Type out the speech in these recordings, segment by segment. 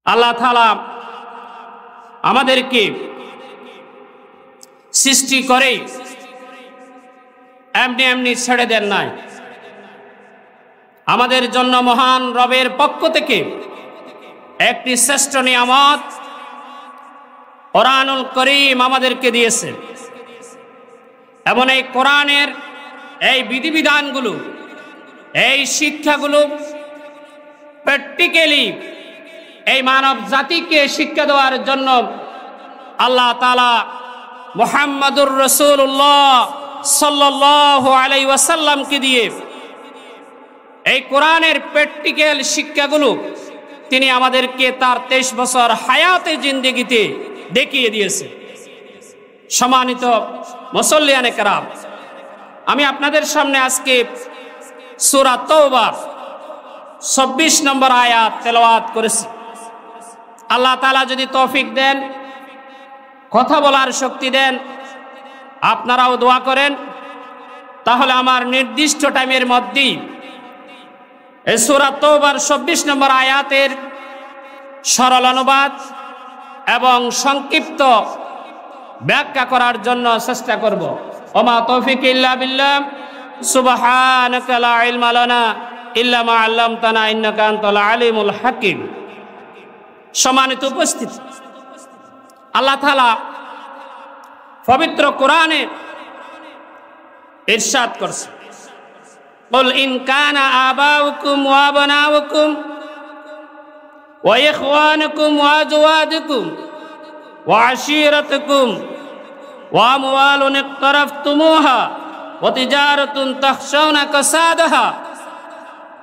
আল্লাহ তাআলা আমাদেরকে সৃষ্টি করে এমনি এমনি ছেড়ে দেন নাই। আমাদের জন্য মহান রবের পক্ষ থেকে একটি শ্রেষ্ঠ নিয়ামত কোরআনুল করিম আমাদেরকে দিয়েছে এবং এই কোরআনের এই বিধিবিধানগুলো, এই শিক্ষাগুলো প্র্যাকটিক্যালি এই মানব জাতিকে শিক্ষা দেওয়ার জন্য আল্লাহ তাআলা মুহাম্মাদুর রাসূলুল্লাহ সাল্লাল্লাহু আলাইহি ওয়াসাল্লামকে দিয়ে এই কোরআনের প্র্যাকটিক্যাল শিক্ষাগুলো তিনি আমাদেরকে তার 23 বছর হায়াতে জিন্দেগিতে দেখিয়ে দিয়েছে। সম্মানিত মুসল্লিয়ানে কেরাম, আমি আপনাদের সামনে আজকে সূরা তাওবার 26 নম্বর আয়াত তেলাওয়াত করেছি। আল্লাহ তাআলা যদি তৌফিক দেন, কথা বলার শক্তি দেন, আপনারাও দোয়া করেন, তাহলে আমার নির্দিষ্ট টাইমের মধ্যেই এই সূরা তাওবার 26 নম্বর আয়াতের সরল অনুবাদ এবং সংক্ষিপ্ত ব্যাখ্যা করার জন্য চেষ্টা করব। ওমা তৌফিক ইল্লা বিল্লাহ, সুবহানাকা লা ইলমা লানা ইল্লা মা আল্লামতানা ইন্নাকা আনতাল আলিমুল হাকিম। সম্মানিত উপস্থিতি, আল্লাহ তাআলা পবিত্র কোরআনে ইরশাদ করছে, কুল ইন কানা আবাউকুম ওয়া আবনাউকুম ওয়া ইখওয়ানুকুম ওয়া আজওয়াজুকুম ওয়া আশীরাতুকুম ওয়া আমওয়ালুন ইকতারাফতুমুহা ওয়া তিজারাতুন তাখশাউনা কাসাদাহা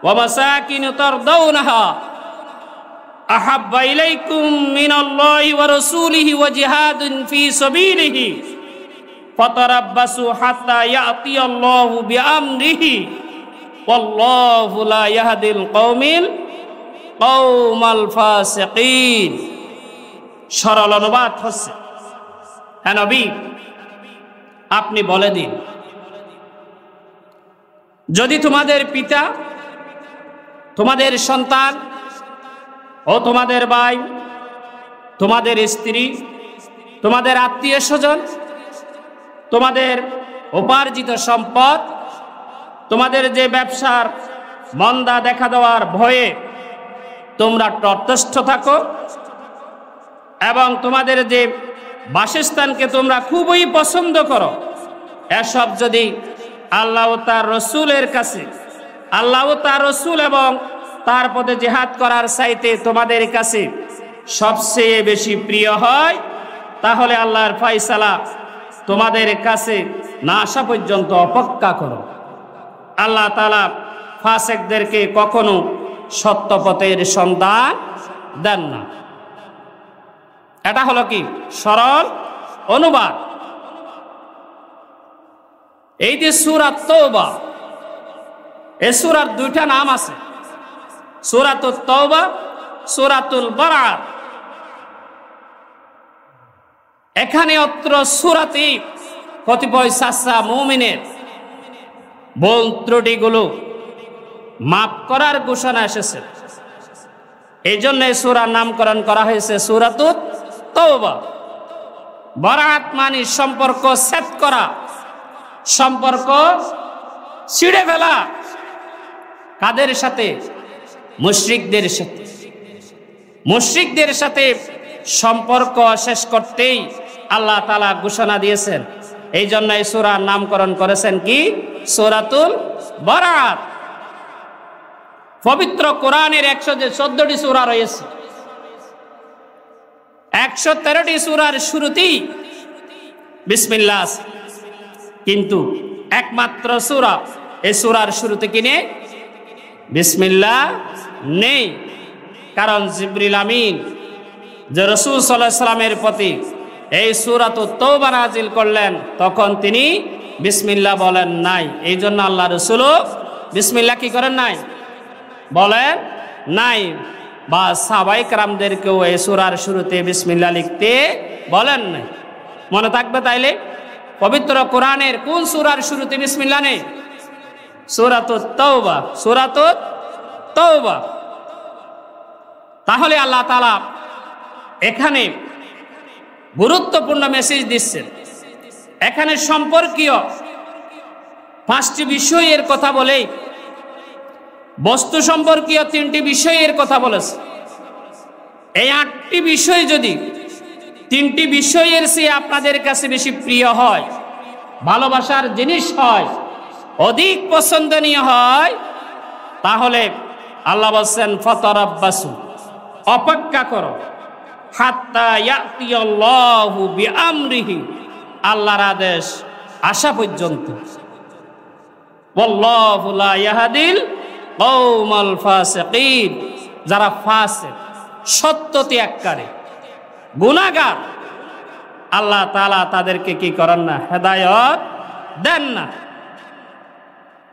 ওয়া মাসাকিন তারদাউনাহা আহাব্বা ইলাইকুম মিনাল্লাহি ওয়া রাসূলিহি ওয়া জিহাদুন ফি সাবিলিহি ফাতারাব্বাসু হাত্তা ইয়াতিয়াল্লাহু বিআমরিহি ওয়াল্লাহু লা ইয়াহদিল কওমাল ফাসিকিন। সরল অনুবাদ হচ্ছে, হে নবী, আপনি বলে দিন, যদি তোমাদের পিতা, তোমাদের সন্তান ও তোমাদের ভাই, তোমাদের স্ত্রী, তোমাদের আত্মীয় স্বজন, তোমাদের উপার্জিত সম্পদ, তোমাদের যে ব্যবসার মন্দা দেখা দেওয়ার ভয়ে তোমরা তটস্থ থাকো এবং তোমাদের যে বাসস্থানকে তোমরা খুবই পছন্দ করো, এসব যদি আল্লাহ ও তার রসুলের কাছে, আল্লাহ ও তার রসুল এবং তার পথে জিহাদ করার চাইতে তোমাদের কাছে সবচেয়ে বেশি প্রিয় হয়, তাহলে আল্লাহর ফয়সালা তোমাদের কাছে না আসা পর্যন্ত অপেক্ষা করো। আল্লাহ তাআলা ফাসিকদেরকে কখনো সত্য পথের সন্ধান দেন না। এটা হলো কি সরল অনুবাদ। এই যে সূরা তাওবা, এই সূরার দুইটা নাম আছে, সূরাতুত তাওবা, সূরাতুল বারাআত। এখানে অত্র সূরাতে কতিপয় সাচ্চা মুমিনের ভুল ত্রুটিগুলো মাফ করার ঘোষণা এসেছে, এই জন্য এই সূরার নামকরণ করা হয়েছে সূরাতুত তাওবা। বারাআত মানে সম্পর্ক ছেদ করা, সম্পর্ক ছিঁড়ে ফেলা। কাদের সাথে? মুশরিকদের সাথে। মুশরিকদের সাথে সম্পর্ক শেষ করতেই আল্লাহ তাআলা ঘোষণা দিয়েছেন, এই জন্য এই সূরার নামকরণ করেছেন কি সূরাতুল বারাআত। পবিত্র কোরআনের 114টি সূরা রয়েছে, 113টি সূরার শুরুতেই বিসমিল্লাহ, কিন্তু একমাত্র সূরা এই সূরার শুরুতে কি নেই? বিসমিল্লাহ নেই। কারণ জিবরিল আমিন যে রাসূল সাল্লাল্লাহু আলাইহি সাল্লামের প্রতি এই সূরাতুত তাওবা নাযিল করলেন, তখন তিনি বিসমিল্লাহ বলেন নাই। এই জন্য আল্লাহ রাসূলও বিসমিল্লাহ কি করেন নাই? বলেন নাই। বা সাহাবায়ে কেরামদেরকেও এই সূরার শুরুতে বিসমিল্লাহ লিখতে বলেন নাই। মনে থাকবে তাইলে পবিত্র কোরআনের কোন সূরার শুরুতে বিসমিল্লাহ নেই? সূরাতুত তাওবা, সূরাতুত তাওবা। তাহলে আল্লাহ তাআলা এখানে গুরুত্বপূর্ণ মেসেজ দিচ্ছেন। এখানে সম্পর্কীয় 5টি বিষয়ের কথা বলেই বস্তু সম্পর্কীয় 3টি বিষয়ের কথা বলেছে। এই 8টি বিষয় যদি 3টি বিষয়ের চেয়ে আপনাদের কাছে বেশি প্রিয় হয়, ভালোবাসার জিনিস হয়, অধিক পছন্দনীয় হয়, তাহলে আল্লাহ বলছেন ফাতারাব্বাসু, অপেক্ষা করো, হাত্তা ইয়াতিয়াল্লাহু বিআমরিহি, আল্লাহর আদেশ আসা পর্যন্ত। ওয়াল্লাহু লা ইয়াহদিল কওমাল ফাসিকিন, যারা ফাসিক, সত্য ত্যাগকারী, গুনাহগার, আল্লাহ তাআলা তাদেরকে কি করেন না? হেদায়েত দেন না।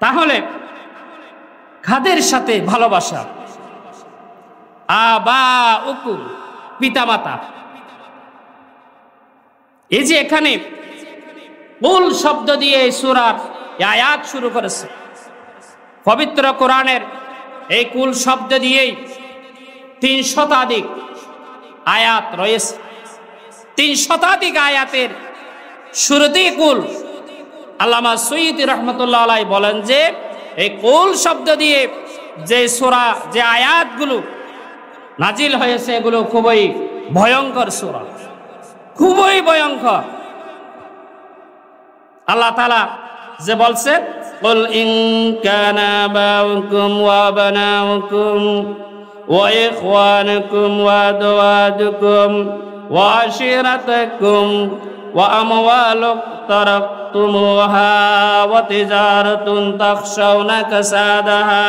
তাহলে কাদের সাথে ভালোবাসা? আবাউকুম, পিতামাতা। এই যে এখানে কুল শব্দ দিয়ে এই সূরার আয়াত শুরু করেছে। পবিত্র কোরআনের এই কুল শব্দ দিয়েই 3 শতাধিক আয়াত রয়েছে। 3 শতাধিক আয়াতের শুরুতেই কুল। আল্লামা সৈয়দ রহমতুল্লাহ আলাইহি বলেন যে এই কুল শব্দ দিয়ে যে সূরা, যে আয়াতগুলো নাজিল হয়েছে, এগুলো খুবই ভয়ঙ্কর সূরা, খুবই ভয়ঙ্কর। আল্লাহ তাআলা যে বলছেন, কুল ইন কানা আবাউকুম ওয়া আবনাউকুম ওয়া ইখওয়ানুকুম ওয়া আদওয়াজুকুম ওয়া আশিরাতুকুম ওয়া আমওয়ালুক তারাকতুমুহা ওয়া তিজারাতুন তাখশাউনা কাসাদাহা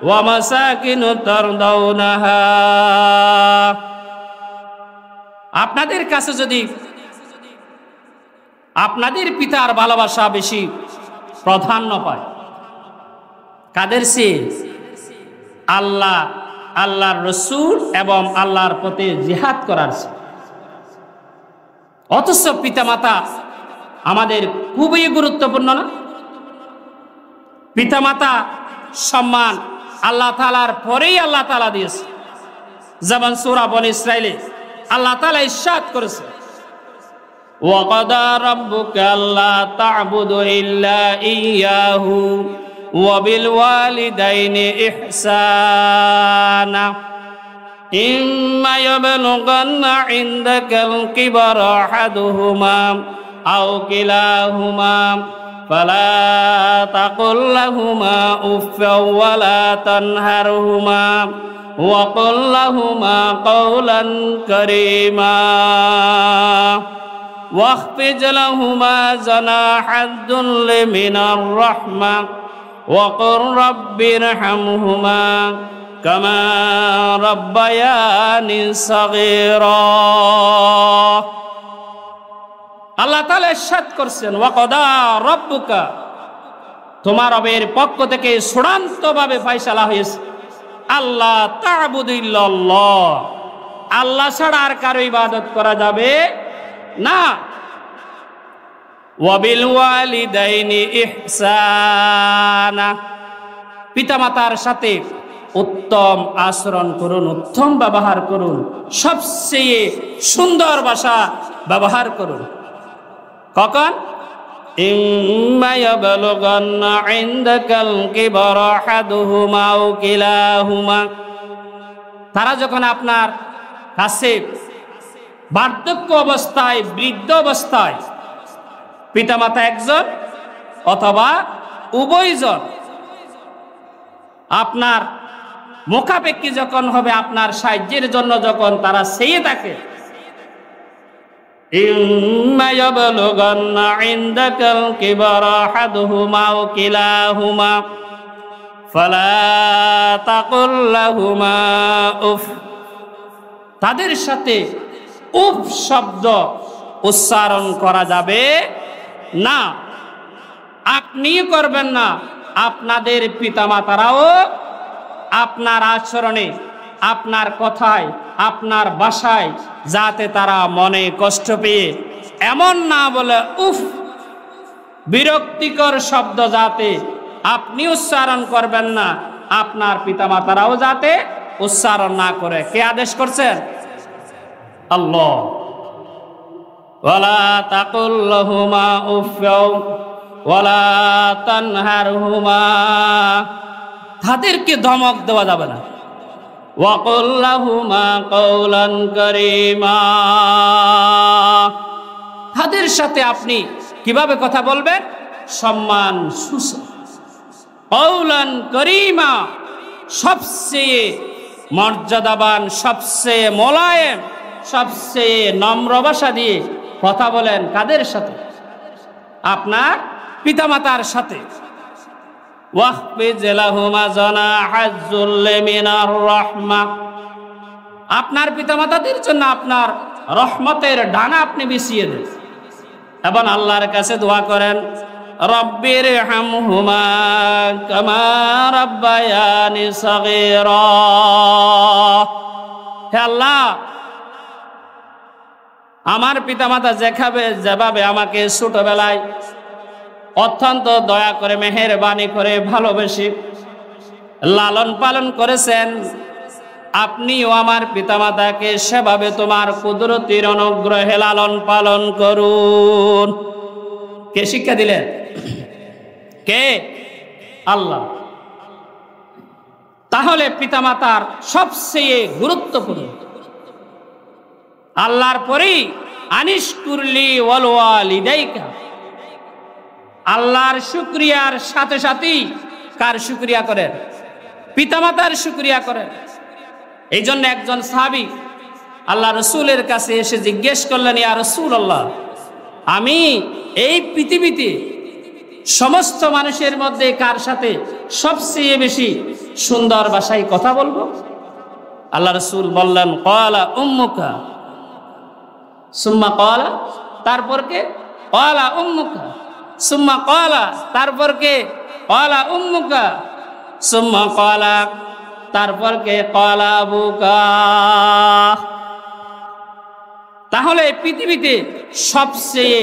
ওয়া মাসাকিনু তারদাউনাহা। আপনাদের কাছে যদি আপনাদের পিতার ভালোবাসা বেশি প্রাধান্য পায়, কাদের চেয়ে? আল্লাহ, আল্লাহর রাসূল এবং আল্লাহর পথে জিহাদ করার চেয়ে। অথচ পিতামাতা আমাদের খুবই গুরুত্বপূর্ণ না? পিতামাতা সম্মান আল্লাহ তাআলার পরেই আল্লাহ তাআলা দিয়েছে। যেমন সূরা বনী ইসরাঈলে আল্লাহ তাআলা ইরশাদ করেছে, ওয়া ক্বাদা রাব্বুকা আল্লা তা'বুদু ইল্লা ইয়্যাহু ওয়া বিল ওয়ালিদাইনি ইহসানা ইম্মা ইয়াবলুগান্না ইনদাকাল কিবারা আহাদুহুমা আও কিলাহুমা ফালা তাকুল লাহুমা উফফাও ওয়া লা তানহারহুমা ওয়া কুল লাহুমা কাওলান কারীমা واخفض لهما جناح الذل من الرحمة وقل رب ارحمهما كما ربياني صغيرا। আল্লাহ তাআলা ইরশাদ করছেন, ওয়াকদা রব্বুকা, তোমার রবের পক্ষ থেকে চূড়ান্তভাবে ফয়সালা হয়েছে, আল্লাহ তা'বুদু ইল্লাল্লাহ, আল্লাহ ছাড়া আর কারো ইবাদত করা যাবে না। ওয়াবিল ওয়ালিদাইনি ইহসানা, পিতামাতার সাথে উত্তম আচরণ করুন, উত্তম ব্যবহার করুন, সবচেয়ে সুন্দর ভাষা ব্যবহার করুন। কখন? ইম্মা ইয়াবলুগান্না ইনদাকাল কিবারা আহাদুহুমা আও কিলাহুমা, তারা যখন আপনার কাছে বার্ধক্য অবস্থায়, বৃদ্ধ অবস্থায়, পিতামাতা একজন অথবা উভয়জন আপনার মুখাপেক্ষী যখন হবে, আপনার সাহায্যের জন্য যখন তারা চেয়ে থাকে, ইম্মা ইয়াবলুগান্না ইনদাকাল কিবারা আহাদুহুমা আও কিলাহুমা ফালা তাকুল লাহুমা উফ, তাদের সাথে উফ শব্দ উচ্চারণ করা যাবে না, আপনিও করবেন না, আপনাদের পিতামাতারাও আপনার আচরণে, আপনার কথায়, আপনার ভাষায় যাতে তারা মনে কষ্ট পেয়ে এমন না বলে উফ, বিরক্তিকর শব্দ যাতে আপনি উচ্চারণ করবেন না, আপনার পিতামাতারাও যাতে উচ্চারণ না করে। কে আদেশ করছেন? আল্লাহ। ওয়ালা তাকুল লাহুমা উফফাও ওয়ালা তানহারহুমা, তাদেরকে ধমক দেওয়া যাবে না। ওয়াকুল লাহুমা কাওলান কারীমা, তাদের সাথে আপনি কিভাবে কথা বলবেন? সম্মান সুসহ। কাওলান কারীমা, সবচেয়ে মর্যাদাবান, সবচেয়ে মোলায়েম, সবচেয়ে নম্র ভাষা দিয়ে কথা বলেন। কাদের সাথে? আপনার পিতামাতার সাথে। ওয়াহফিজ লাহুমা জানাহাজ যুল্লি মিনার রাহমা, আপনার পিতামাতাদের জন্য আপনার রহমতের ডানা আপনি বিছিয়ে দেন এবং আল্লাহর কাছে দোয়া করেন, রব্বির হামহুমা কামা রাব্বায়ানি সাগীরা, হে আল্লাহ, আমার পিতামাতা যেভাবে আমাকে ছোটবেলায় অত্যন্ত দয়া করে, মেহেরবানি করে, ভালোবেসে লালন পালন করেছেন, আপনিও আমার পিতামাতাকে সেভাবে তোমার কুদরতির অনুগ্রহে লালন পালন করুন। কে শিক্ষা দিলেন? কে? আল্লাহ। তাহলে পিতামাতার সবচেয়ে গুরুত্বপূর্ণ, আল্লাহর পরেই আনিশকুরলি ওয়াল ওয়ালিদাইকা, আল্লাহর শুকরিয়ার সাথে সাথেই কার শুকরিয়া করেন? পিতামাতার শুকরিয়া করেন। এই জন্য একজন সাহাবী আল্লাহ রসুলের কাছে এসে জিজ্ঞেস করলেন, ইয়া রাসূলুল্লাহ, আমি এই পৃথিবীতে সমস্ত মানুষের মধ্যে কার সাথে সবচেয়ে বেশি সুন্দর ভাষায় কথা বলবো? আল্লাহ রসুল বললেন, ক্বালা উম্মুকা সুম্মা ক্বালা, তারপর কে? ক্বালা উম্মুকা সুম্মা ক্বালা, তারপর কে? ক্বালা উম্মুকা সুম্মা ক্বালা, তারপর কে? ক্বালা আবুকা। তাহলে পৃথিবীতে সবচেয়ে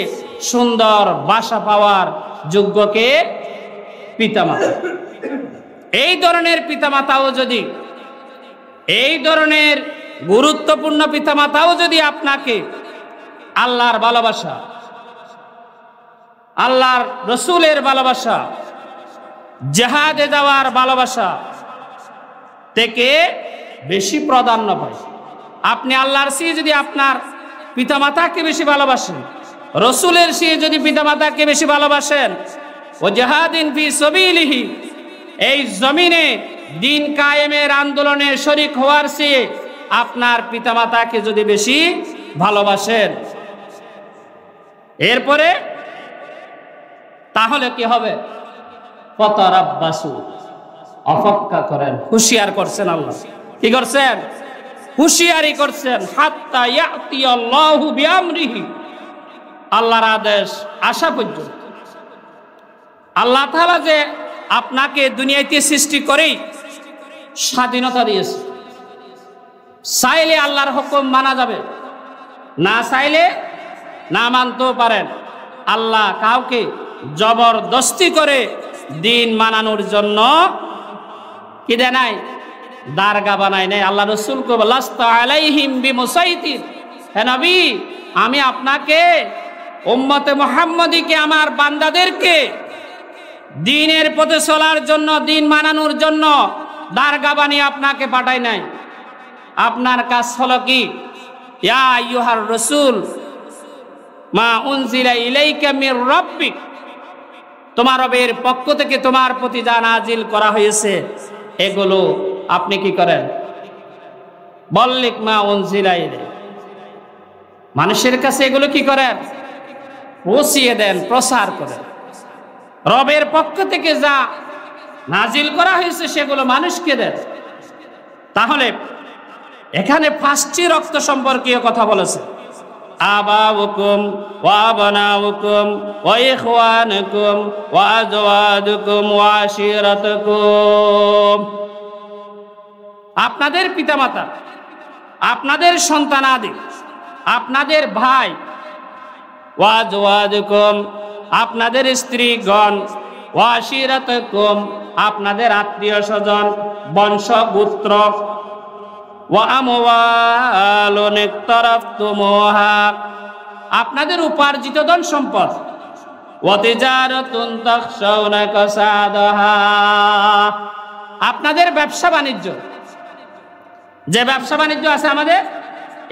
সুন্দর ভাষা পাওয়ার যোগ্য কে? পিতামাতা। এই ধরনের পিতামাতাও যদি, এই ধরনের গুরুত্বপূর্ণ পিতামাতাও যদি আপনাকে আল্লাহর ভালোবাসা, আল্লাহর রসুলের ভালোবাসা, জিহাদে যাওয়ার ভালোবাসা থেকে বেশি প্রাধান্য পায়, আপনি আল্লাহর চেয়ে যদি আপনার পিতামাতাকে বেশি ভালোবাসেন, রসুলের চেয়ে যদি পিতামাতাকে বেশি ভালোবাসেন, ও জিহাদিন ফি সাবিলিহি, এই জমিনে দিন কায়েমের আন্দোলনে শরীক হওয়ার চেয়ে আপনার পিতামাতাকে যদি বেশি ভালোবাসেন, এরপরে তাহলে কি হবে? ফাতারাব্বাসু, অপেক্ষা করেন। হুঁশিয়ার করছেন আল্লাহ। কি করছেন? হুঁশিয়ারি করছেন। হাত্তা ইয়াতি আল্লাহু বিআমরিহি, আল্লাহর আদেশ আসা পর্যন্ত। আল্লাহ তাআলা যে আপনাকে দুনিয়াতে সৃষ্টি করেই স্বাধীনতা দিয়েছে, চাইলে আল্লাহর হুকুম মানা যাবে, না চাইলে না মানতেও পারেন। আল্লাহ কাউকে জবরদস্তি করে দিন মানানোর জন্য কি দেয় নাই? দারগা বানায় নাই। আল্লাহ রসুলকে লাস্তা আলাইহিম বিমুসাইতির, হে নবী, আমি আপনাকে, উম্মতে মুহাম্মদীকে, আমার বান্দাদেরকে দিনের পথে চলার জন্য, দিন মানানোর জন্য দারগা বানিয়ে আপনাকে পাঠাই নাই। আপনার কাজ হলো কি? ইয়া আইয়ুহার রাসূল মা উনজিলা ইলাইকা মির রাব্বিক, তোমার রবের পক্ষ থেকে তোমার প্রতি যা নাজিল করা হয়েছে এগুলো আপনি কি করেন? বল্লিক মা উনজিলা ইলাইকা, মানুষের কাছে এগুলো কি করেন? পৌঁছিয়ে দেন, প্রচার করেন। রবের পক্ষ থেকে যা নাজিল করা হয়েছে সেগুলো মানুষকে দেন। তাহলে এখানে 5টি রক্ত সম্পর্কীয় কথা বলেছে। আবাউকুম ওয়া আবনাউকুম ওয়া ইখওয়ানুকুম ওয়া আজওয়াজুকুম ওয়া আশিরাতুকুম, আপনাদের পিতামাতা, আপনাদের সন্তানাদি, আপনাদের ভাই, ওয়া আজওয়াজুকুম, আপনাদের স্ত্রীগণ, ওয়া আশিরাতুকুম, আপনাদের আত্মীয় স্বজন, বংশ গোত্র, ওয়া আমওয়ালুন ইকতারাফতুমুহা, আপনাদের উপার্জিত ধন সম্পদ, ওয়া তিজারাতুন তাখশাউনা কাসাদাহা, আপনাদের ব্যবসা বাণিজ্য, যে ব্যবসা বাণিজ্য আছে আমাদের,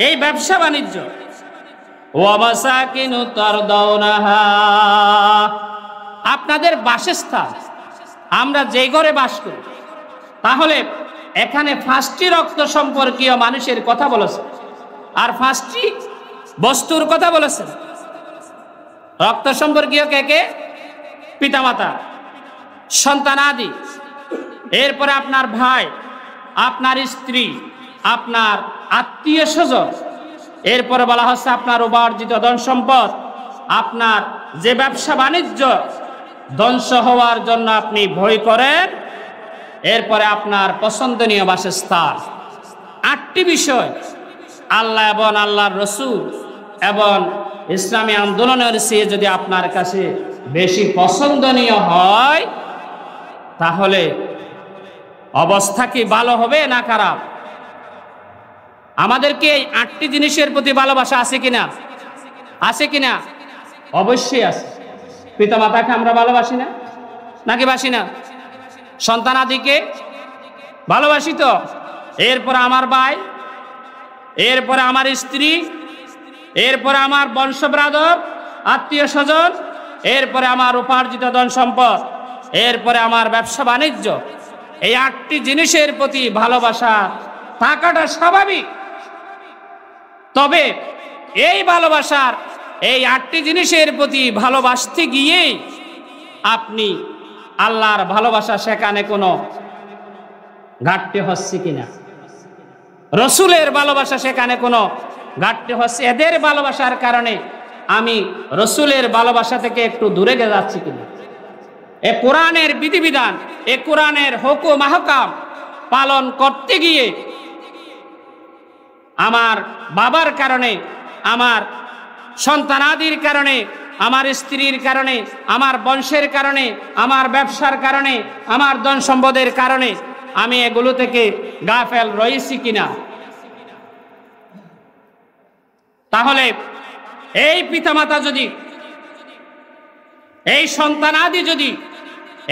এই ব্যবসা বাণিজ্য, ওয়া মাসাকিনু তারদাউনাহা, আপনাদের বাসস্থান, আমরা যে ঘরে বাস করি। তাহলে এখানে 5টি রক্ত সম্পর্কীয় মানুষের কথা বলেছে, আর 5টি বস্তুর কথা বলেছেন। রক্ত সম্পর্কীয় কে কে? পিতামাতা, সন্তানাদি, এরপরে আপনার ভাই, আপনার স্ত্রী, আপনার আত্মীয় স্বজন, এরপরে বলা হচ্ছে আপনার উপার্জিত ধন সম্পদ, আপনার যে ব্যবসা বাণিজ্য ধ্বংস হওয়ার জন্য আপনি ভয় করেন, এরপরে আপনার পছন্দনীয় বাসস্থান। 8টি বিষয় আল্লাহ এবং আল্লাহর রসূল এবং ইসলামী আন্দোলনের চেয়ে যদি আপনার কাছে বেশি পছন্দনীয় হয়, তাহলে অবস্থা কি ভালো হবে না খারাপ? আমাদেরকে এই 8টি জিনিসের প্রতি ভালোবাসা আছে কিনা? আছে কিনা? অবশ্যই আছে। পিতামাতাকে আমরা ভালোবাসি না নাকি বাসি না? সন্তানাদিকে ভালোবাসি তো। এরপরে আমার ভাই, এরপরে আমার স্ত্রী, এরপরে আমার বংশ ব্রাদর, আত্মীয় স্বজন, এরপরে আমার উপার্জিত ধন সম্পদ, এরপরে আমার ব্যবসা বাণিজ্য। এই 8টি জিনিসের প্রতি ভালোবাসা থাকাটা স্বাভাবিক। তবে এই ভালোবাসার, এই 8টি জিনিসের প্রতি ভালোবাসতে গিয়ে আপনি আল্লাহর ভালোবাসা সেখানে কোনো ঘাটতি হচ্ছে কিনা, রসুলের ভালোবাসা সেখানে কোনো ঘাটতি হচ্ছে, এদের ভালোবাসার কারণে আমি রসুলের ভালোবাসা থেকে একটু দূরে যাচ্ছি কিনা, এ কোরআনের বিধিবিধান, এ কোরআনের হুকুম আহকাম পালন করতে গিয়ে আমার বাবার কারণে, আমার সন্তানাদির কারণে, আমার স্ত্রীর কারণে, আমার বংশের কারণে, আমার ব্যবসার কারণে, আমার ধন সম্পদের কারণে আমি এগুলো থেকে গাফেল রয়েছি কিনা। তাহলে এই পিতামাতা যদি, এই সন্তানাদি যদি,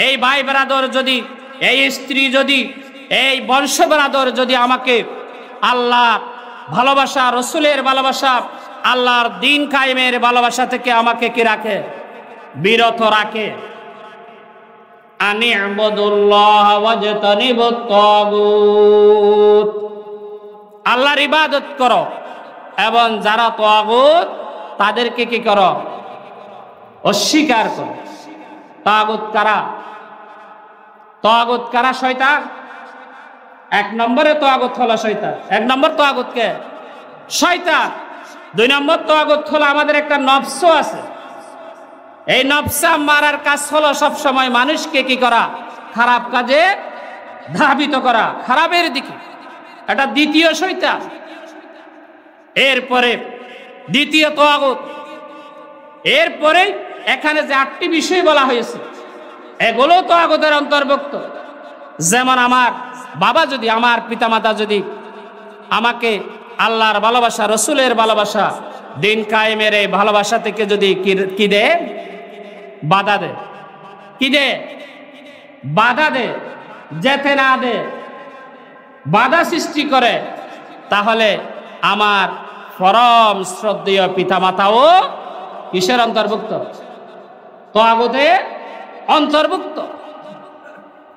এই ভাই ব্রাদর যদি, এই স্ত্রী যদি, এই বংশ ব্রাদর যদি আমাকে আল্লাহ ভালোবাসা, রসুলের ভালোবাসা, আল্লাহর দিন কায়েমের ভালোবাসা থেকে আমাকে কি রাখে? বিরত রাখে। আনি'বুদুল্লাহ ওয়াজতানিবুত তাগুত, আল্লাহর ইবাদত করো এবং যারা তাগুত তাদেরকে কি করো? অস্বীকার করো। তাগুত কারা? তাগুত কারা? শয়তান। 1 নম্বরে তাগুত হলো শয়তান। 1 নম্বর তাগুত কে? শয়তান। 2 নম্বর তাগুত হলো আমাদের একটা নফস আছে। এই নফসা মারার কাজ হলো সব সময় মানুষকে কি করা? খারাপ কাজে ধাবিত করা, খারাপের দিকে। এটা দ্বিতীয় শয়তান। এরপরে দ্বিতীয় তাগুত। এরপরে এখানে যে 8টি বিষয় বলা হয়েছে এগুলো তাগুতের অন্তর্ভুক্ত। যেমন আমার বাবা যদি, আমার পিতামাতা যদি আমাকে আল্লাহর ভালোবাসা, রসুলের ভালোবাসা, দিন কায়েমের এই ভালোবাসা থেকে যদি কি দেয়? বাধা দেয়। কি দেয়? বাধা দেয়, যেতে না দেয়, বাধা সৃষ্টি করে, তাহলে আমার পরম শ্রদ্ধেয় পিতামাতাও কিসের অন্তর্ভুক্ত? তাগুতে অন্তর্ভুক্ত।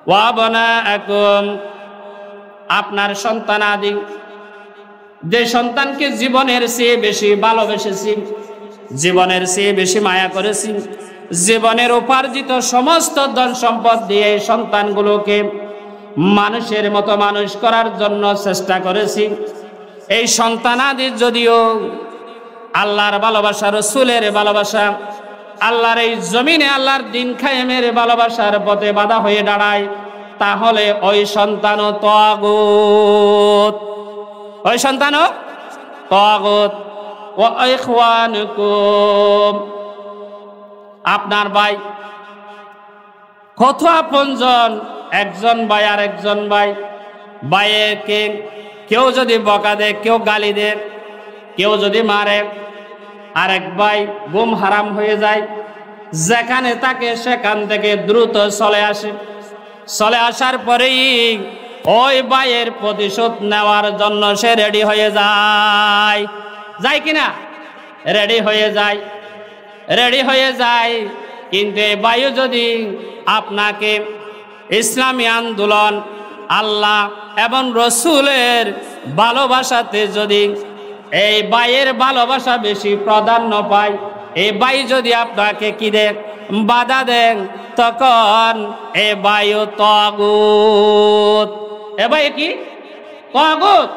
ওয়া বানাআকুম, আপনার সন্তানাদি, যে সন্তানকে জীবনের চেয়ে বেশি ভালোবেসেছি, জীবনের চেয়ে বেশি মায়া করেছি, জীবনের উপার্জিত সমস্ত ধন সম্পদ দিয়ে সন্তানগুলোকে মানুষের মতো মানুষ করার জন্য চেষ্টা করেছি। এই সন্তানাদি যদিও আল্লাহর ভালোবাসা, রসুলের ভালোবাসা, আল্লাহর এই জমিনে আল্লাহর দিন কায়েমের ভালোবাসার পথে বাধা হয়ে দাঁড়ায়, তাহলে ওই সন্তানও তাগুত, ওই সন্তানও তাগুত। ওয়া ইখওয়ানুকুম, আপনার ভাই কত আপনজন, একজন ভাই আর একজন ভাই, ভাইকে কেউ যদি বকা দেয়, কেউ গালি দেয়, কেউ যদি মারে, আরেক ভাই গুম হারাম হয়ে যায়, যেখানে থাকে সেখান থেকে দ্রুত চলে আসে। চলে আসার পরেই ওই ভাইয়ের প্রতিশোধ নেওয়ার জন্য সে রেডি হয়ে যায়। যায় কিনা? রেডি হয়ে যায়, রেডি হয়ে যায়। কিন্তু এই ভাইও যদি আপনাকে ইসলামী আন্দোলন, আল্লাহ এবং রসুলের ভালোবাসাতে যদি এই ভাইয়ের ভালোবাসা বেশি প্রাধান্য পায়, এই ভাই যদি আপনাকে কি দেন, বাধা দেন, তখন এ ভাইও তাগুত। এ ভাই কি? তাগুত।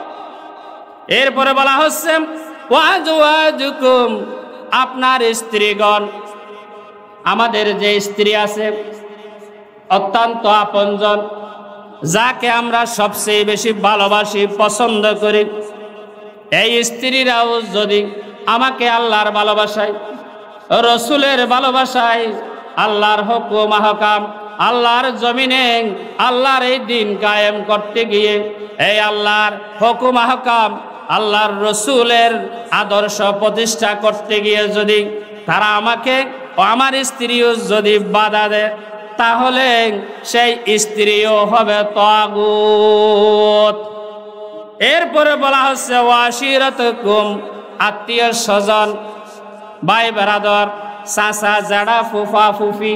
এরপরে বলা হচ্ছে ওয়াজওয়াজুকুম, আপনার স্ত্রীগণ, আমাদের যে স্ত্রী আছে অত্যন্ত আপনজন, যাকে আমরা সবচেয়ে বেশি ভালোবাসি, পছন্দ করি, এই স্ত্রীরাও যদি আমাকে আল্লাহর ভালোবাসায়, রসুলের ভালোবাসায়, আল্লাহর হুকুম আহকাম, আল্লাহর জমিনে আল্লাহর এই দিন কায়েম করতে গিয়ে, এই আল্লাহর হুকুম আহকাম, আল্লাহর রসুলের আদর্শ প্রতিষ্ঠা করতে গিয়ে যদি তারা আমাকে ও আমার স্ত্রীও যদি বাধা দেয়, তাহলে সেই স্ত্রীও হবে তাগুত। এরপরে বলা হচ্ছে ওয়াশিরাতুকুম, আত্মীয় স্বজন, ভাই বেরাদর, চাচা, জাড়া, ফুফা, ফুফি,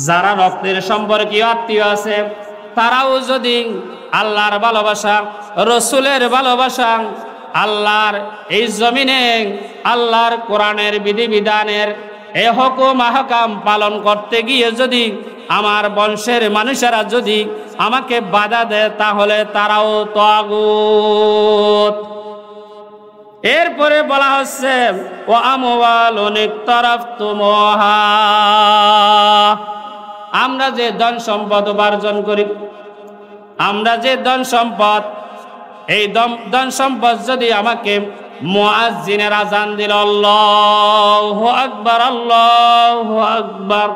যারা রক্তের সম্পর্কীয় আত্মীয় আছে, তারাও যদি আল্লাহর ভালোবাসা, রসুলের ভালোবাসা, আল্লাহর এই জমিনে আল্লাহর কোরআনের বিধিবিধানের এই হুকুম আহকাম পালন করতে গিয়ে যদি আমার বংশের মানুষেরা যদি আমাকে বাধা দেয়, তাহলে তারাও তাগুত। এরপরে বলা হচ্ছে ও আমওয়ালুন ইকতারাফতুমুহা, আমরা যে ধন সম্পদ উপার্জন করি, আমরা যে ধন সম্পদ, এই ধন সম্পদ যদি আমাকে মুয়াজ্জিনের আযান দিল আল্লাহু আকবার, আল্লাহু আকবার,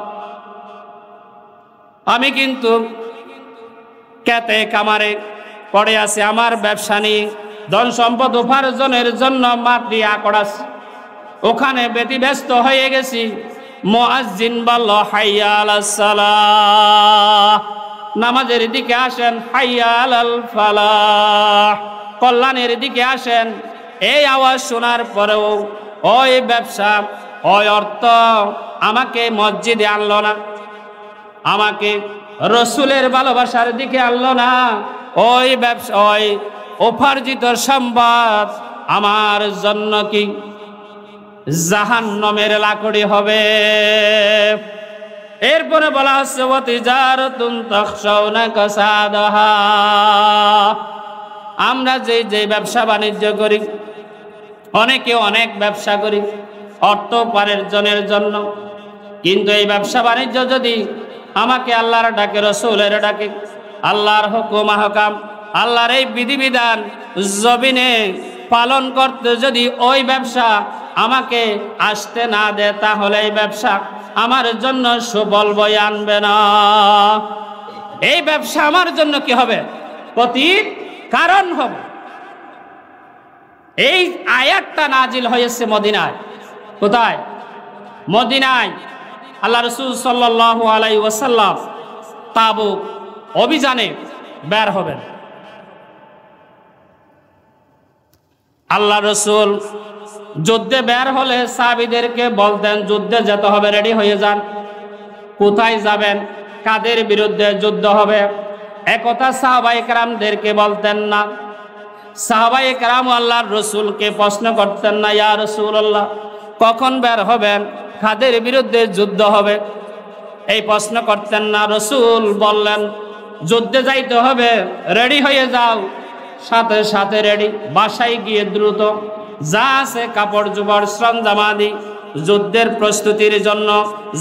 আমি কিন্তু খেতে কামারে পড়ে আছি, আমার ব্যবসা নিয়ে ধন সম্পদ উপার্জনের জন্য মাটি আকড়াস, ওখানে ব্যতিব্যস্ত হয়ে গেছি, মুয়াজ্জিন বলল হাইয়া আলাস সালাহ, নামাজের দিকে আসেন, হাইয়া আলাল ফালাহ, কল্যাণের দিকে আসেন। এই আওয়াজ শোনার পরেও ওই ব্যবসা, ওই অর্থ আমাকে মসজিদে আনলো না, আমাকে রসুলের ভালোবাসার দিকে আনলো না, ওই ব্যবসা, ওই উপার্জিত সম্পদ আমার জন্য কি জাহান্নামের লাকড়ি হবে। এরপরে বলা হচ্ছে ওয়াতিজারাতুন তাখশাউনা কাসাদাহা, আমরা যে ব্যবসা বাণিজ্য করি, অনেকে অনেক ব্যবসা করি অর্থ উপার্জনের জন্য, কিন্তু এই ব্যবসা বাণিজ্য যদি আমাকে আল্লাহর ডাকে, রসুলের ডাকে, আল্লাহর হুকুম আহকাম, আল্লাহর এই বিধিবিধান জমিনে পালন করতে যদি ওই ব্যবসা আমাকে আসতে না দেয়, তাহলে এই ব্যবসা আমার জন্য সুফল বয়ে আনবে না। এই ব্যবসা আমার জন্য কি হবে? ক্ষতির কারণ হবে। এই আয়াতটা নাজিল হয়েছে মদিনায়। কোথায়? মদিনায়। আল্লাহ রাসূল সাল্লাল্লাহু আলাইহি ওয়াসাল্লাম তাবুক অভিযানে বের হবেন। আল্লাহ রাসূল যুদ্ধে বের হলে সাহাবীদেরকে বলতেন যুদ্ধে যেতে হবে, রেডি হয়ে যান। কোথায় যাবেন? কাদের বিরুদ্ধে যুদ্ধ হবে? একথা সাহাবায়ে কেরামদেরকে বলতেন না। সাহাবায়ে কেরাম আল্লাহর রাসূলকে প্রশ্ন করতেন না, ইয়া রাসূলুল্লাহ কখন বের হবেন, কাদের বিরুদ্ধে যুদ্ধ হবে, এই প্রশ্ন করতেন না। রাসূল বললেন যুদ্ধে যাইতে হবে, রেডি হয়ে যাও। সাথে সাথে রেডি, বাসায় গিয়ে দ্রুত যা আছে কাপড় চোপড় সরঞ্জামাদি যুদ্ধের প্রস্তুতির জন্য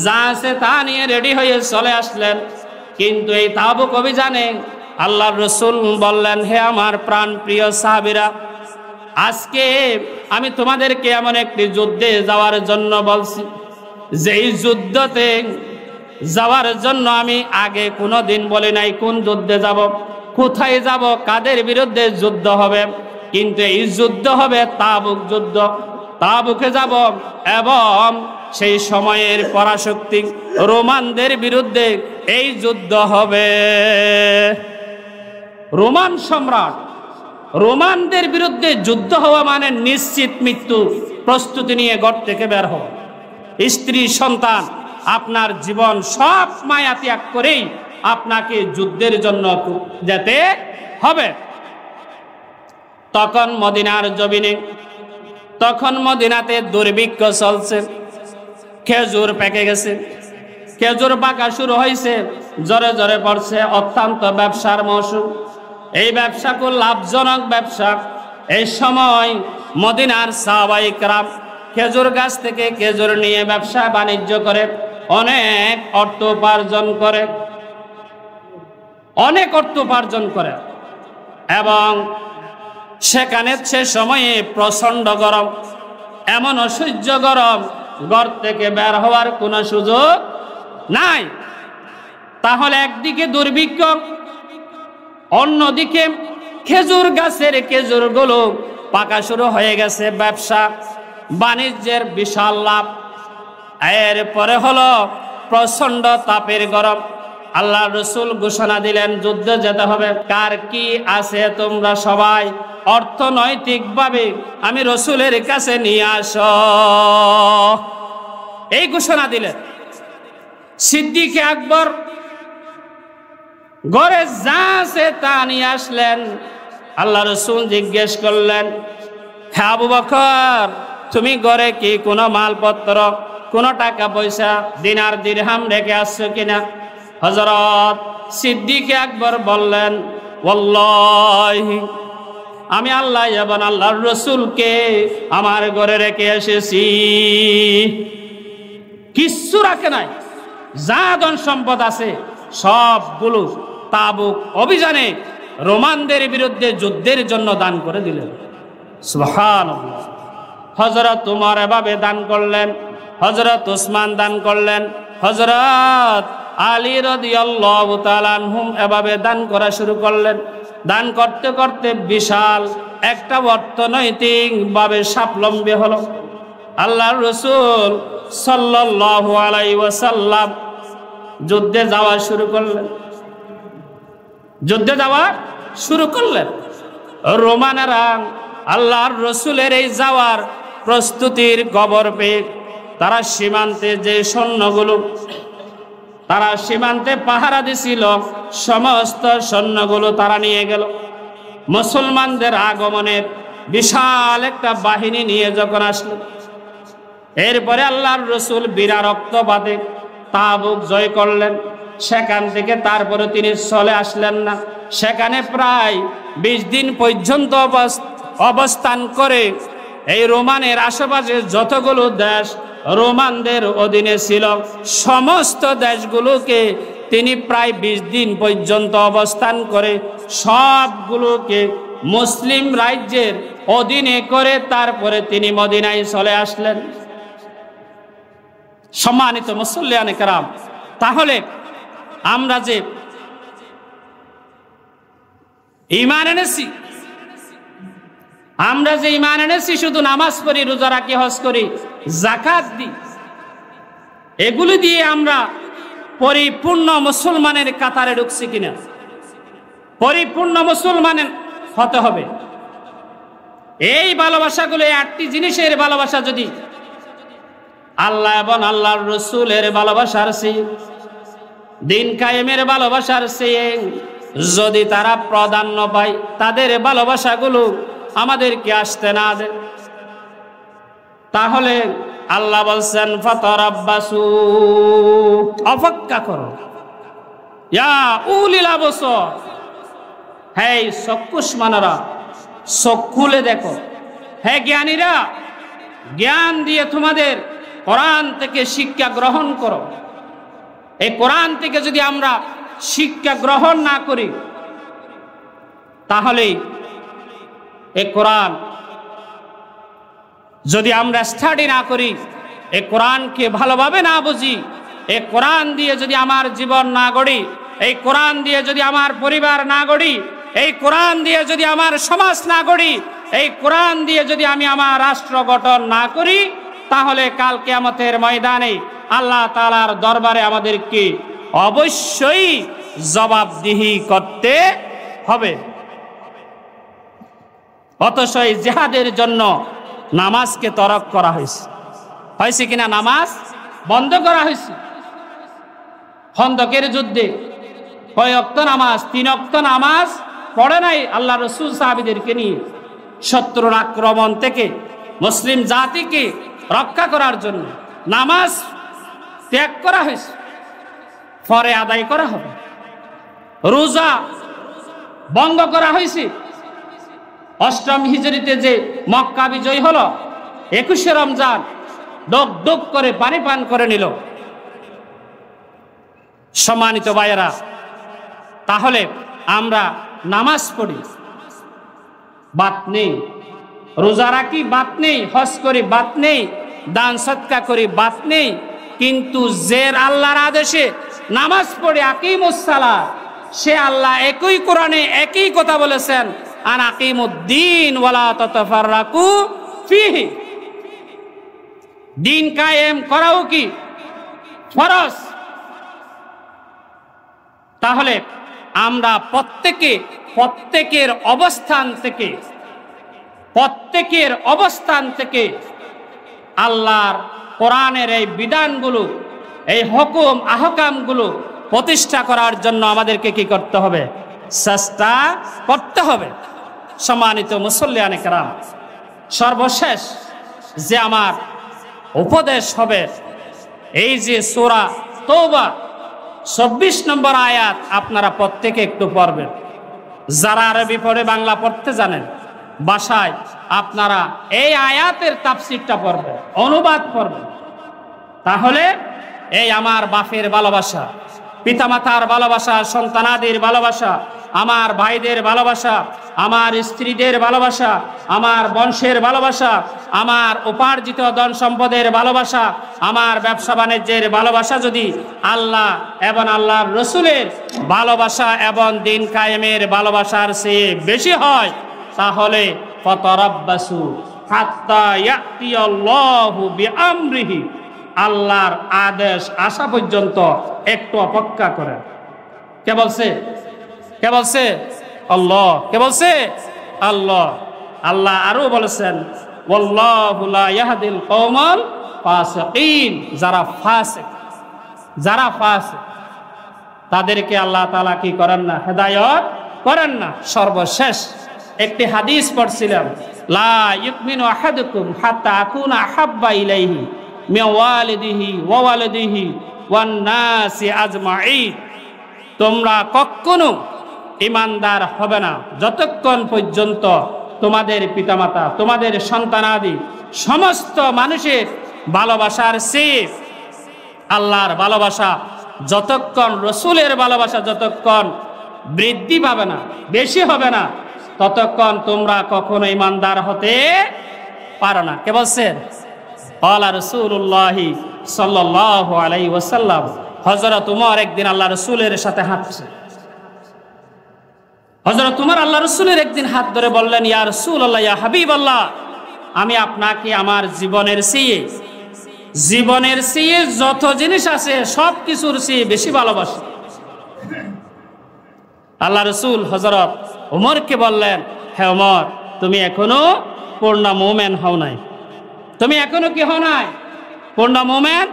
যা আছে তা নিয়ে রেডি হয়ে চলে আসলেন। কিন্তু এই তাবুক অভিযানে আল্লাহর রাসূল বললেন, হে আমার প্রাণ প্রিয় সাহাবীরা, আজকে আমি তোমাদেরকে এমন একটি যুদ্ধে যাওয়ার জন্য বলছি, যেই যুদ্ধতে যাওয়ার জন্য আমি আগে কোনোদিন বলি নাই কোন যুদ্ধে যাব, কোথায় যাব, কাদের বিরুদ্ধে যুদ্ধ হবে, কিন্তু এই যুদ্ধ হবে তাবুক যুদ্ধ। তাবুকে যাব এবং সেই সময়ের পরাশক্তি রোমানদের বিরুদ্ধে এই যুদ্ধ হবে। রোমান সম্রাট, রোমানদের বিরুদ্ধে যুদ্ধ হওয়া মানে নিশ্চিত মৃত্যু। প্রস্তুতি নিয়ে ঘর থেকে বের হওয়া, স্ত্রী সন্তান আপনার জীবন সব মায়া ত্যাগ করেই আপনাকে যুদ্ধের জন্য যেতে হবে। তখন মদিনার জমিনে, তখন মদিনাতে দুর্ভিক্ষ চলছে, খেজুর পেকে গেছে, খেজুর পাকা শুরু হয়েছে, জোরে জোরে পড়ছে, অত্যন্ত ব্যবসার মৌসুম। এই ব্যবসা খুব লাভজনক ব্যবসা। এই সময় মদিনার সাহাবায়ে কেরাম খেজুর গাছ থেকে খেজুর নিয়ে ব্যবসা বাণিজ্য করে অনেক অর্থ উপার্জন করে, অনেক অর্থ উপার্জন করে। এবং সেখানে সে সময়ে প্রচন্ড গরম, এমন অসহ্য গরম, ঘর থেকে বের হওয়ার কোনো সুযোগ নাই। তাহলে একদিকে দুর্ভিক্ষ, অন্যদিকে খেজুর গাছের খেজুরগুলো পাকা শুরু হয়ে গেছে, ব্যবসা বাণিজ্যের বিশাল লাভ। এরপরে হলো প্রচন্ড তাপের গরম। আল্লাহ রসুল ঘোষণা দিলেন যুদ্ধে যেতে হবে। কার কি আছে তোমরা সবাই অর্থনৈতিকভাবে আমি রসুলের কাছে নিয়ে আসো, এই ঘোষণা দিলেন। সিদ্দিক আকবর ঘরে যা আছে তা নিয়ে আসলেন। আল্লাহ রসুল জিজ্ঞেস করলেন, হে আবু বকর, তুমি ঘরে কি কোনো মালপত্র, কোনো টাকা পয়সা, দিনার দিরহাম রেখে আসছো কিনা? হযরত সিদ্দিক আকবর বললেন, ওয়াল্লাহি, আমি আল্লাহ এবং আল্লাহর রসুলকে আমার ঘরে রেখে এসেছি, কিচ্ছু রাখে নাই। যা ধন সম্পদ আছে সবগুলো তাবুক অভিযানে রোমানদের বিরুদ্ধে যুদ্ধের জন্য দান করে দিলেন। সুবহানাল্লাহ। হযরত উমর এভাবে দান করলেন, হযরত উসমান দান করলেন, হযরত আলী রাদিয়াল্লাহু তাআলা আনহুম এভাবে দান করা শুরু করলেন। দান করতে করতে বিশাল একটা অর্থনৈতিক ভাবে স্বাবলম্বী হলো। আল্লাহর রাসূল সাল্লাল্লাহু আলাইহি ওয়াসাল্লাম যুদ্ধে যাওয়া শুরু করলেন, যুদ্ধে যাওয়া শুরু করলেন। রোমানেরা আল্লাহর রসুলের এই যাওয়ার প্রস্তুতির খবর পেয়ে তারা সীমান্তে যে সৈন্যগুলো তারা সীমান্তে পাহারা দিছিল, সমস্ত সৈন্যগুলো তারা নিয়ে গেল। মুসলমানদের আগমনের বিশাল একটা বাহিনী নিয়ে যখন আসলো, এরপরে আল্লাহর রসুল বীরা রক্তপাতে তাবুক জয় করলেন। সেখান থেকে তারপরে তিনি চলে আসলেন না। সেখানে প্রায় 20 দিন পর্যন্ত অবস্থান করে এই রোমানের আশেপাশে যতগুলো দেশ রোমানদের অধীনে ছিল সমস্ত দেশগুলোকে তিনি প্রায় 20 দিন পর্যন্ত অবস্থান করে সবগুলোকে মুসলিম রাজ্যের অধীনে করে তারপরে তিনি মদিনায় চলে আসলেন। সম্মানিত মুসল্লিয়ানে কেরাম, তাহলে আমরা যে ঈমান এনেছি, আমরা যে ঈমান এনেছি, শুধু নামাজ পড়ি, রোজা রাখি, হজ করি, যাকাত দিই, এগুলি দিয়ে আমরা পরিপূর্ণ মুসলমানের কাতারে ঢুকছি কিনা? পরিপূর্ণ মুসলমানের হতে হবে। এই ভালোবাসাগুলো, এই 8টি জিনিসের ভালোবাসা যদি আল্লাহ এবং আল্লাহর রসুলের ভালোবাসার চেয়ে, দিন কায়েমের ভালোবাসার চেয়ে যদি তারা প্রাধান্য পায়, তাদের ভালোবাসাগুলো আমাদেরকে আসতে না দেয়, তাহলে আল্লাহ বলছেন ফাতারাব্বাসু, অপেক্ষা করো, ইয়া উলিল আবসার, হে চক্ষুষ্মানেরা, চোখ খুলে দেখো, হে জ্ঞানীরা, জ্ঞান দিয়ে তোমাদের কোরআন থেকে শিক্ষা গ্রহণ করো। এই কোরআন থেকে যদি আমরা শিক্ষা গ্রহণ না করি, তাহলে এই কোরআন যদি আমরা স্টাডি না করি, এই কোরআনকে ভালোভাবে না বুঝি, এই কোরআন দিয়ে যদি আমার জীবন না গড়ি, এই কোরআন দিয়ে যদি আমার পরিবার না গড়ি, এই কোরআন দিয়ে যদি আমার সমাজ না গড়ি, এই কোরআন দিয়ে যদি আমি আমার রাষ্ট্র গঠন না করি, তাহলে কাল কিয়ামতের ময়দানে আল্লাহ তাআলার দরবারে আমাদেরকে অবশ্যই জবাবদিহি করতে হবে। অথচ এই জিহাদের জন্য নামাজকে তরক করা হয়েছে কিনা? নামাজ বন্ধ করা হয়েছে। খন্দকের যুদ্ধে কয় ওয়াক্ত নামাজ? 3 ওয়াক্ত নামাজ পড়ে নাই আল্লাহ রাসূল সাহাবীদেরকে নিয়ে। শত্রুর আক্রমণ থেকে মুসলিম জাতিকে রক্ষা করার জন্য নামাজ ত্যাগ করা হয়েছে, পরে আদায় করা হবে। রোজা বন্ধ করা হয়েছে। 8ম হিজরিতে যে মক্কা বিজয় হলো, 21শে রমজান ডক ডক করে পানি পান করে নিল। সম্মানিত ভাইয়েরা, তাহলে আমরা নামাজ পড়ি, বাত নেই। রোজা রাখি, বাত নেই। হজ করি, বাত নেই। দান সদকা করি, বাত নেই। কিন্তু যে আল্লাহর আদেশে নামাজ পড়ে আকিমুস সালাত, সে আল্লাহ একই কোরআনে একই কথা বলেছেন, আন আকিমুদ্দিন ওয়ালা তাতাফাররাকু ফিহি। দিন কায়েম করাও কি ফরজ। তাহলে আমরা প্রত্যেকের অবস্থান থেকে আল্লাহর কোরআনের এই বিধানগুলো, এই হুকুম আহকামগুলো প্রতিষ্ঠা করার জন্য আমাদেরকে কি করতে হবে? চেষ্টা করতে হবে। সম্মানিত মুসল্লিয়ানে কেরাম, সর্বশেষ যে আমার উপদেশ হবে, এই যে সূরা তওবা 24 নম্বর আয়াত আপনারা প্রত্যেকে একটু পড়বেন। যারা আরবি পড়ে বাংলা পড়তে জানেন, বাসায় আপনারা এই আয়াতের তাফসীরটা পড়বেন, অনুবাদ পড়বেন। তাহলে এই আমার বাপের ভালোবাসা, পিতামাতার ভালোবাসা, সন্তানাদের ভালোবাসা, আমার ভাইদের ভালোবাসা, আমার স্ত্রীদের ভালোবাসা, আমার বংশের ভালোবাসা, আমার উপার্জিত ধন সম্পদের ভালোবাসা, আমার ব্যবসা বাণিজ্যের ভালোবাসা যদি আল্লাহ এবং আল্লাহর রাসূলের ভালোবাসা এবং দিন কায়েমের ভালোবাসার চেয়ে বেশি হয়, তাহলে ফাতারাব্বাসু হাত্তা ইয়াতিয়াল্লাহু বিআমরিহি, আল্লাহর আদেশ আসা পর্যন্ত একটু অপেক্ষা করেন। কে বলছে? কে বলছে? আল্লাহ। কে বলছে? আল্লাহ। আল্লাহ আরো বলেছেন, ওয়াল্লাহু লা ইয়াহদিল কওমাল ফাসিকিন, যারা ফাসিক তাদেরকে আল্লাহ তাআলা কি করেন না? হেদায়েত করেন না। সর্বশেষ একটি হাদিস পড়ছিলাম, লা ইউমিনু আহাদুকুম হাত্তা আকুনা আহাব্বা ইলাইহি মিন ওয়ালিদিহি ওয়া ওয়ালিদিহি ওয়ান নাসি আজমাইন। তোমরা কখনো ঈমানদার হবে না যতক্ষণ পর্যন্ত তোমাদের পিতামাতা, তোমাদের সন্তানাদি সমস্ত মানুষের ভালোবাসার চেয়ে আল্লাহর ভালোবাসা যতক্ষণ, রসুলের ভালোবাসা যতক্ষণ বৃদ্ধি পাবে না, বেশি হবে না, ততক্ষণ তোমরা কখনো ঈমানদার হতে পারো না। কে বলছেন? ক্বালা রাসূলুল্লাহি সাল্লাল্লাহু আলাইহি ওয়াসাল্লাম। হযরত উমর একদিন আল্লাহ রাসূলের সাথে হাঁটছে। হযরত উমর আল্লাহ রাসূলের একদিন হাত ধরে বললেন, ইয়া রাসূলুল্লাহ, ইয়া হাবিবাল্লাহ, আমি আপনাকে আমার জীবনের চেয়ে যত জিনিস আছে সব কিছুর চেয়ে বেশি ভালোবাসি। আল্লাহ রাসূল হযরত উমরকে বললেন, হে উমর, তুমি এখনো পূর্ণ মুমিন হও নাই। তুমি এখনো কি হও নাই? পূর্ণ মুমিন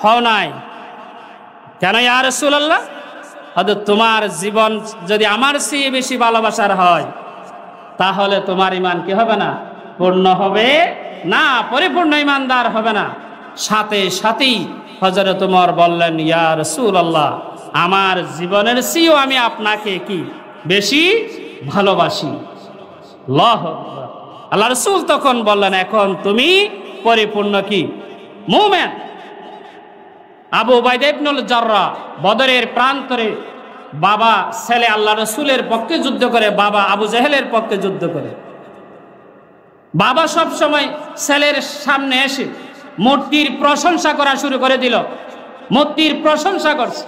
হও নাই। কেন ইয়া রাসূলুল্লাহ? তোমার জীবন যদি আমার চেয়ে বেশি ভালোবাসার হয়, তাহলে তোমার ঈমান কি হবে না? পূর্ণ হবে না, পরিপূর্ণ ঈমানদার হবে না। সাথে সাথেই হযরত উমর বললেন, ইয়া রাসূলুল্লাহ, আমার জীবনের চেয়েও আমি আপনাকে কি বেশি ভালোবাসি। আল্লাহু আকবার। আল্লাহ রাসূল তখন বললেন, এখন তুমি পরিপূর্ণ কি মুমিন। আবু উবাইদা ইবনুল জাররাহ বদরের প্রান্তরে বাবা ছেলে আল্লাহ রাসূলের পক্ষে যুদ্ধ করে, বাবা আবু জেহেলের পক্ষে যুদ্ধ করে। বাবা সব সময় ছেলের সামনে এসে মূর্তির প্রশংসা করা শুরু করে দিল, মূর্তির প্রশংসা করছে।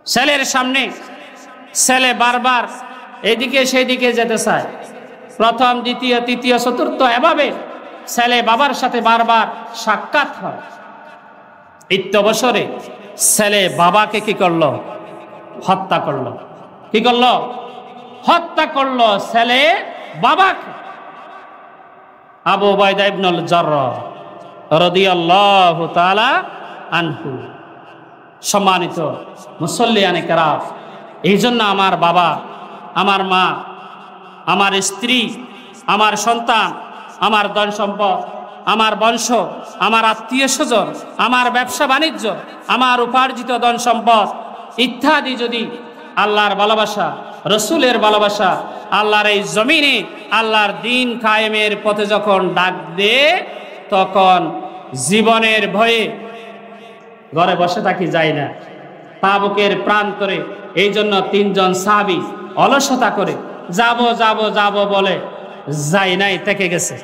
ছেলের সামনে ছেলে বারবার এদিকে সেদিকে যেতে চায়, প্রথম দ্বিতীয় তৃতীয় চতুর্থ এভাবে ছেলে বাবার সাথে বারবার সাক্ষাৎ হয়। ইত্যবসরে ছেলে বাবাকে কি করলো? হত্যা করলো। কি করলো? হত্যা করলো ছেলে বাবাকে। আবু উবাইদা ইবনুল জাররাহ রাদিয়াল্লাহু তাআলা আনহু। সম্মানিত মুসল্লিয়ানে কেরাম, এই জন্য আমার বাবা, আমার মা, আমার স্ত্রী, আমার সন্তান, আমার ধন সম্পদ, আমার বংশ, আমার আত্মীয় স্বজন, আমার ব্যবসা বাণিজ্য, আমার উপার্জিত ধন সম্পদ ইত্যাদি যদি আল্লাহর ভালোবাসা, রসুলের ভালোবাসা, আল্লাহর এই জমিনে আল্লাহর দিন কায়েমের পথে যখন ডাক দে, তখন জীবনের ভয়ে ঘরে বসে থাকি যায় না। তাবুকের প্রান্তরে এই জন্য 3 জন সাহাবী অলসতা করে যাব যাব যাব বলে যাই নাই, থেকে গেছে,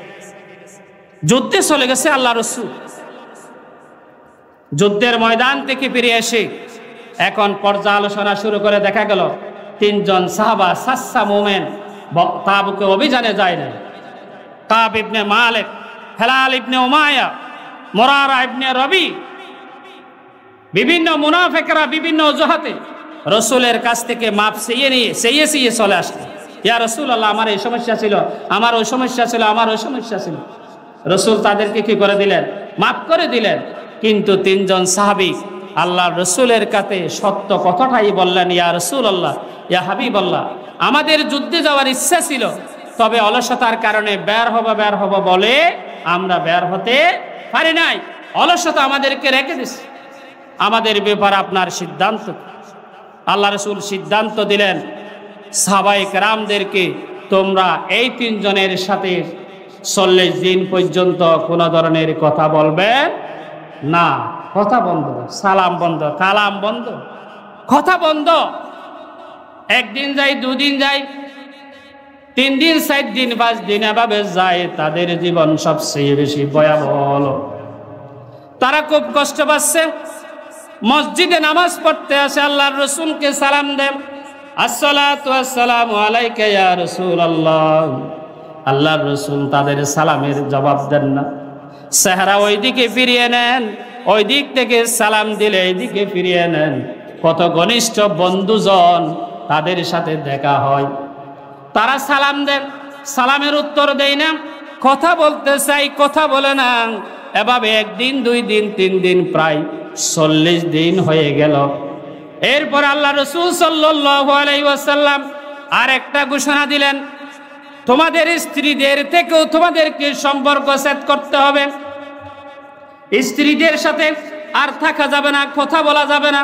যুদ্ধে চলে গেছে আল্লাহ রসুল। যুদ্ধের ময়দান থেকে ফিরে এসে এখন পর্যালোচনা শুরু করে দেখা গেল 3 জন সাহাবা সাচ্চা মুমিন তাবুকে অভিযানে যায় না। কাব ইবনে মালিক, হেলাল ইবনে উমাইয়া, মুরারা ইবনে রবি, বিভিন্ন মুনাফিকরা বিভিন্ন অজুহাতে রসুলের কাছ থেকে মাপ চেয়ে চলে আসলো। ইয়া রাসূলুল্লাহ, আমার এই সমস্যা ছিল, আমার ওই সমস্যা ছিল, আমার ওই সমস্যা ছিল। রসুল তাদেরকে কি করে দিলেন? মাফ করে দিলেন। কিন্তু 3 জন সাহাবী আল্লাহ রসুলের কাছে সত্য কথাটাই বললেন, ইয়া রাসূলুল্লাহ, ইয়া হাবিবাল্লাহ, আমাদের যুদ্ধে যাওয়ার ইচ্ছা ছিল, তবে অলসতার কারণে বের হব বলে আমরা বের হতে পারি নাই। অলসতা আমাদেরকে রেখে দিছে। আমাদের ব্যাপারে আপনার সিদ্ধান্ত। আল্লাহ রসুল সিদ্ধান্ত দিলেন সাহাবায়ে কেরামদেরকে, তোমরা এই 3 জনের সাথে 40 দিন পর্যন্ত কোনো ধরনের কথা বলবে না। কথা বন্ধ, সালাম বন্ধ, কালাম বন্ধ, কথা বন্ধ। 1 দিন যায়, 2 দিন যায়, 3 দিন, 4 দিন, 5 দিন এভাবে যায়। তাদের জীবন সবচেয়ে বেশি ভয়াবহ হলো। তারা খুব কষ্ট পাচ্ছে। মসজিদে নামাজ পড়তে আসে, আল্লাহর রসুলকে সালাম দেন, আসসালাতু আসসালামু আলাইকা ইয়া রাসূলুল্লাহ। আল্লাহর রসুল তাদের সালামের জবাব দেন না, চেহারা ওইদিকে ফিরিয়ে নেন, ওই দিক থেকে সালাম দিলে এইদিকে ফিরিয়ে নেন। কত ঘনিষ্ঠ বন্ধুজন তাদের সাথে দেখা হয়, তারা সালাম দেন, সালামের উত্তর দেয় না, কথা বলতে চাই, কথা বলে না। এভাবে 1 দিন, 2 দিন, 3 দিন, প্রায় 40 দিন হয়ে গেল। এরপর আল্লাহ রাসূল সাল্লাল্লাহু আলাইহি ওয়াসাল্লাম আর একটা ঘোষণা দিলেন, তোমাদের স্ত্রীদের থেকেও তোমাদেরকে সম্পর্ক ছেদ করতে হবে। স্ত্রীদের সাথে আর থাকা যাবে না, কথা বলা যাবে না,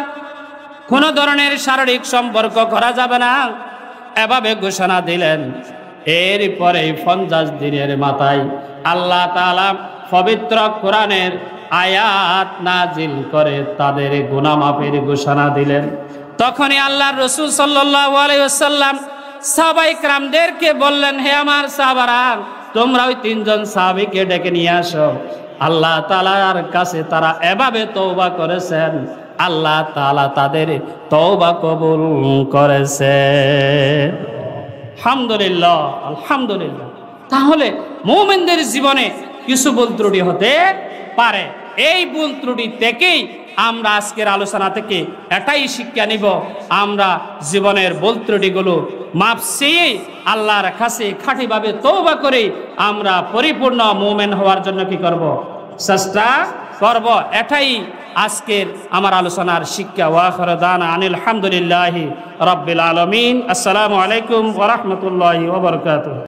কোনো ধরনের শারীরিক সম্পর্ক করা যাবে না, এভাবে ঘোষণা দিলেন। এরপরে 50 দিনের মাথায় আল্লাহ তাআলা পবিত্র কোরআনের আয়াত নাজিল করে তাদের গুনাহ মাফের ঘোষণা দিলেন। তখনই আল্লাহর রাসূল সাল্লাল্লাহু আলাইহি ওয়াসাল্লাম সাহাবায়ে কেরামদেরকে বললেন, হে আমার সাহাবারা, তোমরা ওই 3 জন সাহাবীকে ডেকে নিয়ে আসো। আল্লাহ তাআলার কাছে তারা এভাবে তওবা করেছেন, আল্লাহ তাআলা তাদের তওবা কবুল করেছেন। আলহামদুলিল্লাহ, আলহামদুলিল্লাহ। তাহলে মুমিনদের জীবনে কিছু ভুল ত্রুটি হতে পারে। এই ভুল ত্রুটি থেকেই আমরা আজকের আলোচনা থেকে এটাই শিক্ষা নিব, আমরা জীবনের ভুল ত্রুটিগুলো মাপ চেয়ে আল্লাহর কাছে খাঁটিভাবে তওবা করে আমরা পরিপূর্ণ মুমিন হওয়ার জন্য কি করব? চেষ্টা করব। এটাই আজকের আমার আলোচনার শিক্ষা। ওয়া আখিরু দাওয়ানা আনিল হামদুলিল্লাহি রাব্বিল আলামিন। আসসালামু আলাইকুম ওয়া রাহমাতুল্লাহি ওয়া বারাকাতুহু।